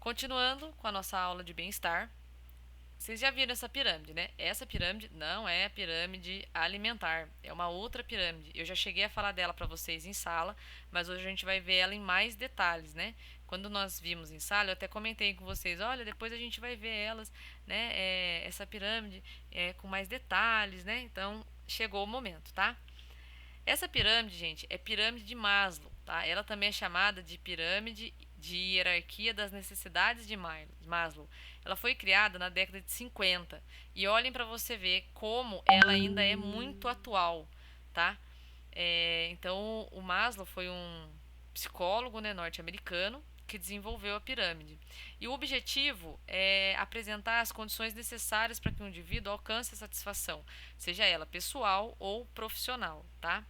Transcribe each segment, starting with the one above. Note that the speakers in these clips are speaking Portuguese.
Continuando com a nossa aula de bem-estar, vocês já viram essa pirâmide, né? Essa pirâmide não é a pirâmide alimentar, é uma outra pirâmide. Eu já cheguei a falar dela para vocês em sala, mas hoje a gente vai ver ela em mais detalhes, né? Quando nós vimos em sala, eu até comentei com vocês, olha, depois a gente vai ver elas, né? Essa pirâmide com mais detalhes, né? Então, chegou o momento, tá? Essa pirâmide, gente, é pirâmide de Maslow, tá? Ela também é chamada de pirâmide de hierarquia das necessidades de Maslow. Ela foi criada na década de 50 e olhem para você ver como ela ainda é muito atual, tá? Então, o Maslow foi um psicólogo, né, norte-americano que desenvolveu a pirâmide. E o objetivo é apresentar as condições necessárias para que o indivíduo alcance a satisfação, seja ela pessoal ou profissional, tá?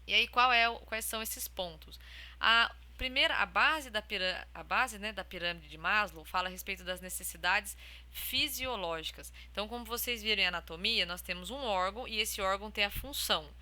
E aí quais são esses pontos? A base, né, da pirâmide de Maslow fala a respeito das necessidades fisiológicas. Então, como vocês viram em anatomia, nós temos um órgão e esse órgão tem a função.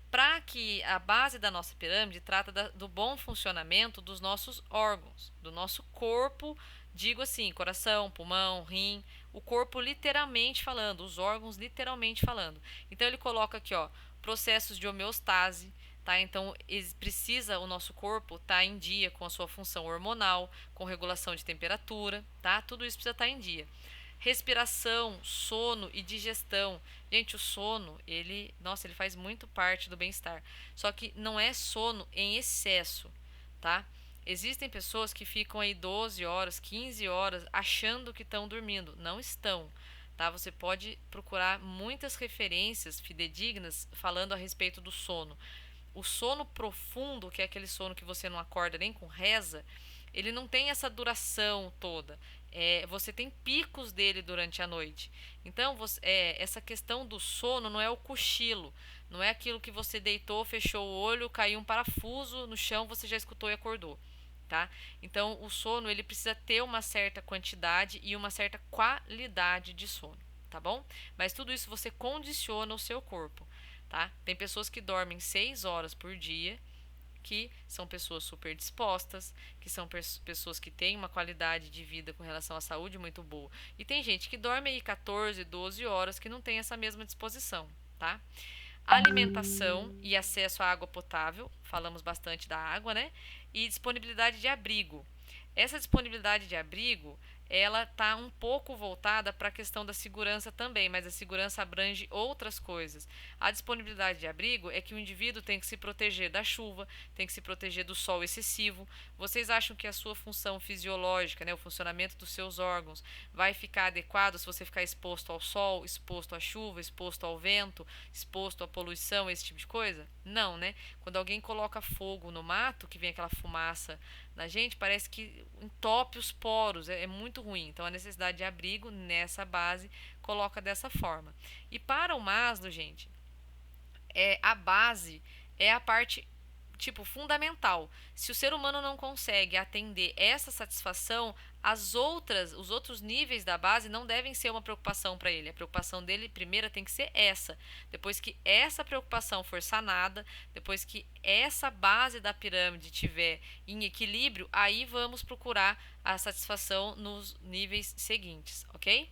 Para que a base da nossa pirâmide trata do bom funcionamento dos nossos órgãos, do nosso corpo, digo assim, coração, pulmão, rim, o corpo literalmente falando, os órgãos literalmente falando. Então ele coloca aqui, ó, processos de homeostase, tá? Então precisa o nosso corpo estar em dia com a sua função hormonal, com regulação de temperatura, tá? Tudo isso precisa estar em dia. Respiração, sono e digestão. Gente, o sono, ele faz muito parte do bem-estar. Só que não é sono em excesso, tá? Existem pessoas que ficam aí 12 horas, 15 horas achando que estão dormindo. Não estão, tá? Você pode procurar muitas referências fidedignas falando a respeito do sono. O sono profundo, que é aquele sono que você não acorda nem com reza, ele não tem essa duração toda. Você tem picos dele durante a noite. Então, essa questão do sono não é o cochilo, não é aquilo que você deitou, fechou o olho, caiu um parafuso no chão, você já escutou e acordou, tá? Então, o sono ele precisa ter uma certa quantidade e uma certa qualidade de sono, tá bom? Mas tudo isso você condiciona o seu corpo, tá? Tem pessoas que dormem 6 horas por dia, que são pessoas super dispostas, que são pessoas que têm uma qualidade de vida com relação à saúde muito boa. E tem gente que dorme aí 14, 12 horas que não tem essa mesma disposição, tá? Alimentação e acesso à água potável, falamos bastante da água, né? E disponibilidade de abrigo. Essa disponibilidade de abrigo, ela está um pouco voltada para a questão da segurança também, mas a segurança abrange outras coisas. A disponibilidade de abrigo é que o indivíduo tem que se proteger da chuva, tem que se proteger do sol excessivo. Vocês acham que a sua função fisiológica, né, o funcionamento dos seus órgãos, vai ficar adequado se você ficar exposto ao sol, exposto à chuva, exposto ao vento, exposto à poluição, esse tipo de coisa? Não, né? Quando alguém coloca fogo no mato, que vem aquela fumaça na gente, parece que entope os poros, é muito ruim. Então a necessidade de abrigo nessa base coloca dessa forma. E para o Maslow, gente, a base é a parte tipo fundamental. Se o ser humano não consegue atender essa satisfação, os outros níveis da base não devem ser uma preocupação para ele. A preocupação dele primeira tem que ser essa. Depois que essa preocupação for sanada, depois que essa base da pirâmide tiver em equilíbrio, aí vamos procurar a satisfação nos níveis seguintes, ok?